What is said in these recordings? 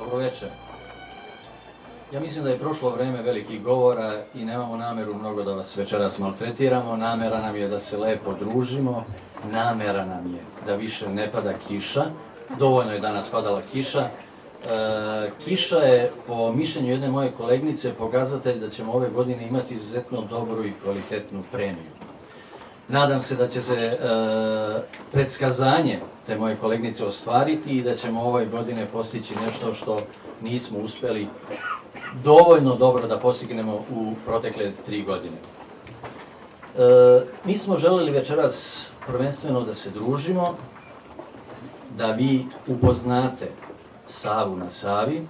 Dobro večer. Ja mislim da je prošlo vreme velikih govora i nemamo nameru mnogo da vas večeras maltretiramo. Namera nam je da se lepo družimo, namera nam je da više ne pada kiša. Dovoljno je danas padala kiša. Kiša je, po mišljenju jedne moje kolegnice, pokazatelj da ćemo ove godine imati izuzetno dobru i kvalitetnu premiju. Nadam se da će se predskazanje te moje kolegnice ostvariti i da ćemo ove godine postići nešto što nismo uspeli dovoljno dobro da postignemo u protekle 3 godine. Mi smo želeli večeras prvenstveno da se družimo, da vi upoznate Savu na Savi.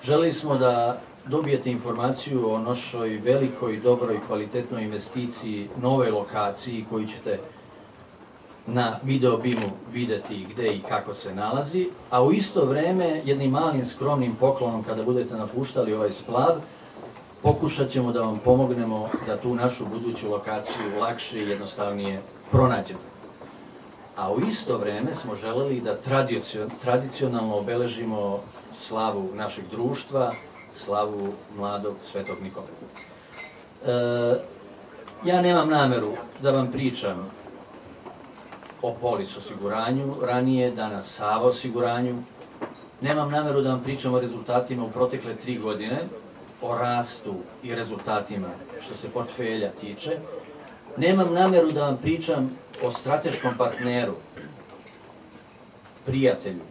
Želeli smo da dobijete informaciju o našoj velikoj, dobroj, kvalitetnoj investiciji, nove lokaciji koju ćete na video bimu videti gde i kako se nalazi, a u isto vreme jednim malim skromnim poklonom kada budete napuštali ovaj splav, pokušat ćemo da vam pomognemo da tu našu buduću lokaciju lakše i jednostavnije pronađete. A u isto vreme smo želeli da tradicionalno obeležimo slavu našeg društva, slavu mladog Svetog Nikole. Ja nemam nameru da vam pričam o Polis osiguranju, ranije danas Sava osiguranju. Nemam nameru da vam pričam o rezultatima u protekle 3 godine, o rastu i rezultatima što se portfelja tiče. Nemam nameru da vam pričam o strateškom partneru, prijatelju,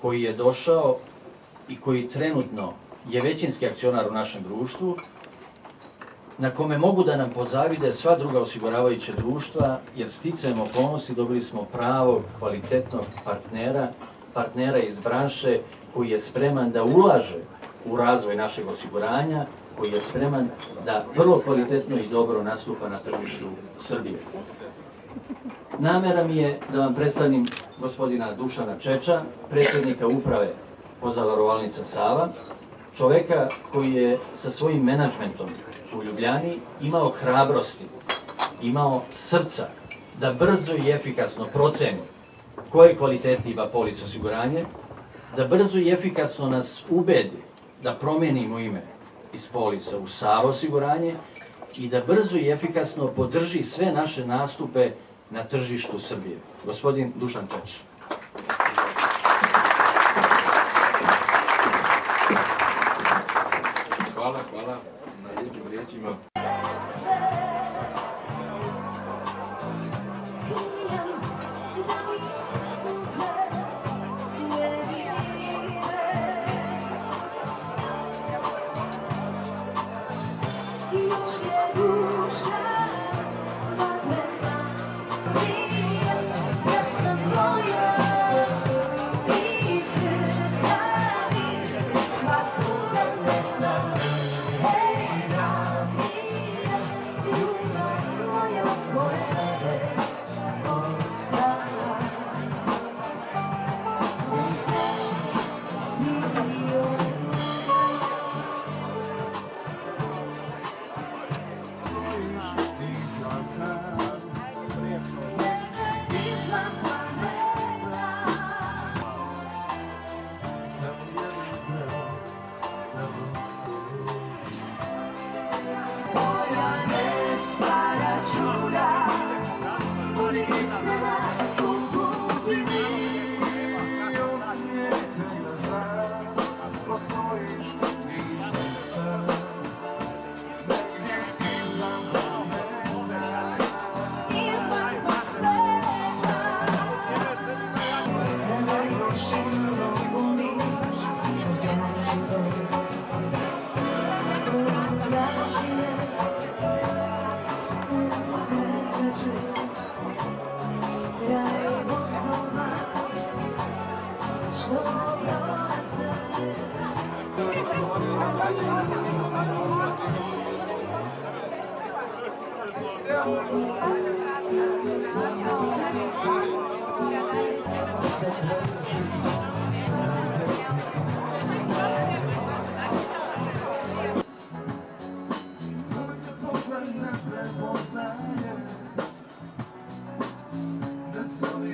koji je došao i koji trenutno je većinski akcionar u našem društvu, na kome mogu da nam pozavide sva druga osiguravajuća društva, jer sticajem okolnosti dobili smo pravog, kvalitetnog partnera iz branše koji je spreman da ulaže u razvoj našeg osiguranja, koji je spreman da vrlo kvalitetno i dobro nastupa na tržištu Srbije. Namera mi je da vam predstavim gospodina Dušana Čeča, predsjednika uprave Pozavarovalnica Sava, čoveka koji je sa svojim menadžmentom u Ljubljani imao hrabrosti, imao srca da brzo i efikasno proceni koje kvalitete ima Polis osiguranje, da brzo i efikasno nas ubedi da promenimo ime iz Polisa u Sava osiguranje i da brzo i efikasno podrži sve naše nastupe na tržištu Srbije. Gospodin Dušan Čeč. Hvala na lijepim riječima.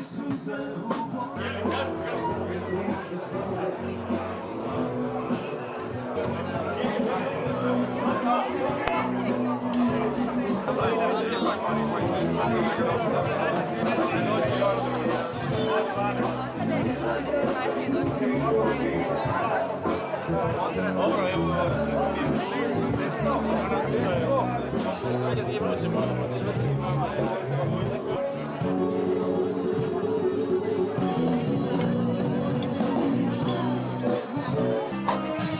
Suze u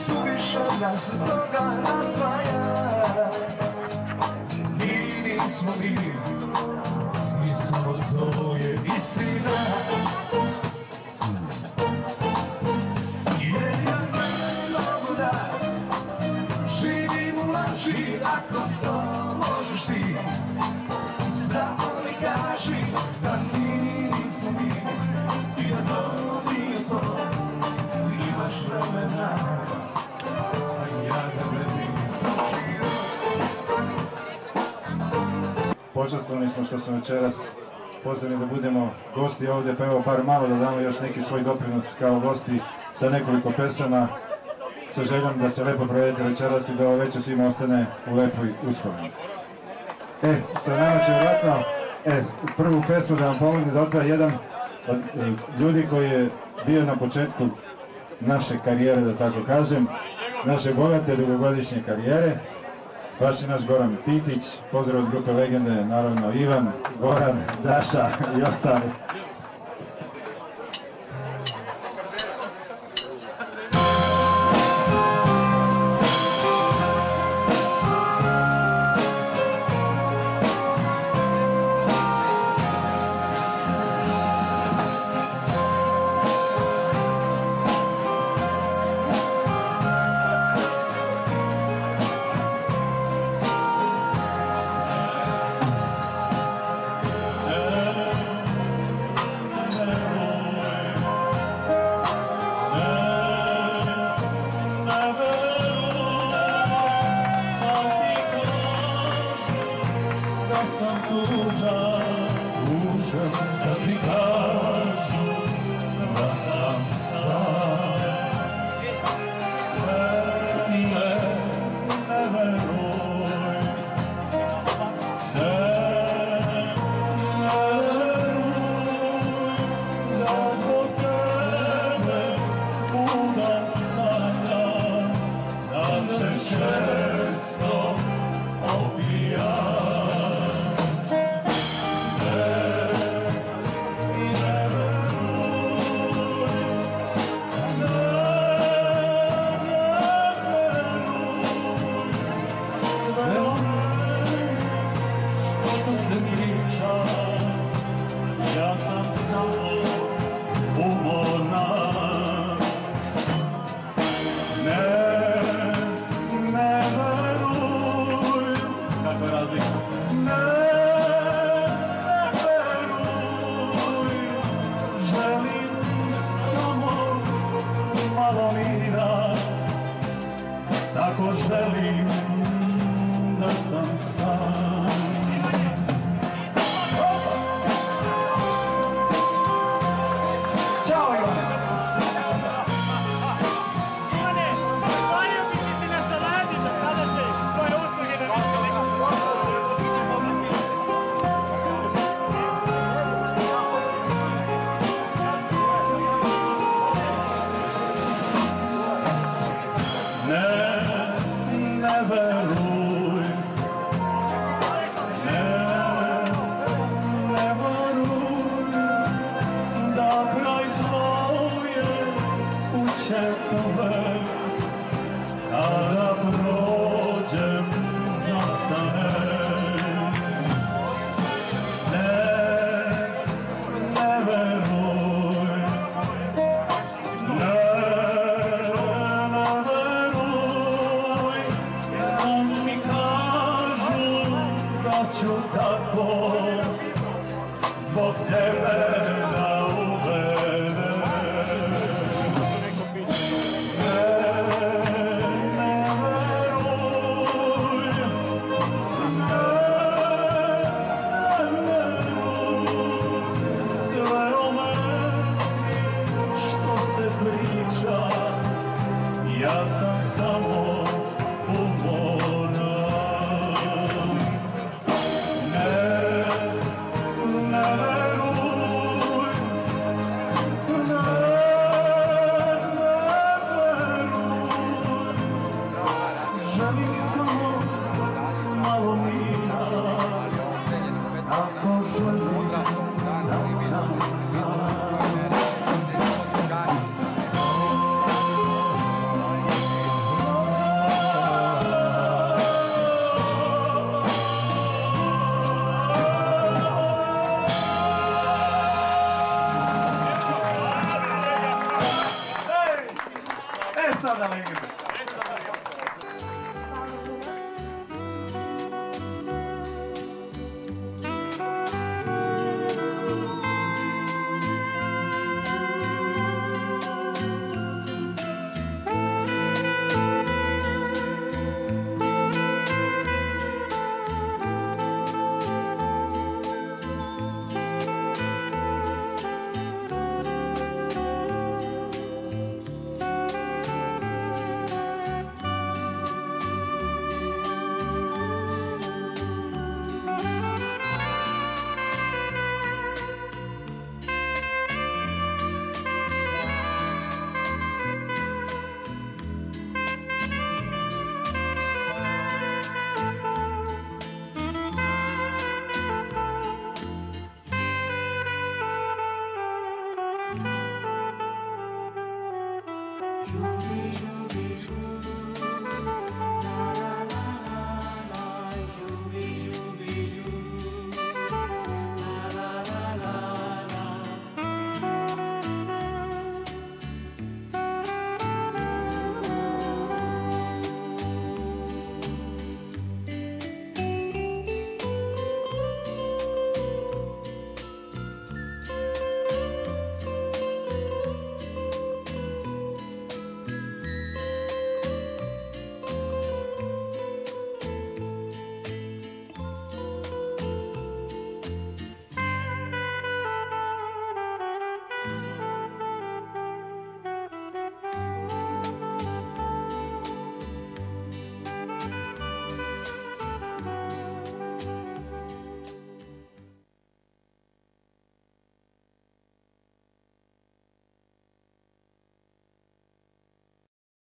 Suviše nas mnoga razvaja, mi nismo mi, nismo, to je istina. Jer ja ne mogu da živim u laži, ako to možeš ti. Zato mi kaži da mi nismo mi i da to nije to. Imaš vremena, a ja ga ne bih prožio. Počastvovani smo što smo večeras pozvani da budemo gosti ovdje, pa evo par malo da damo još neki svoj doprinos kao gosti sa nekoliko pesama, sa željom da se lepo provedete večeras i da ovo večer svima ostane u lepoj uspomeni. Sa nama će vjerojatno prvu pesmu da vam pomogne da otpeva jedan od ljudi koji je bio na početku naše karijere, da tako kažem, naše bogate dugogodišnje karijere, baš i naš Goran Pitić, pozdrav od grupe Legende, naravno Ivan, Goran, Daša i ostali. sada legenda. Žuri, žuri, žuri.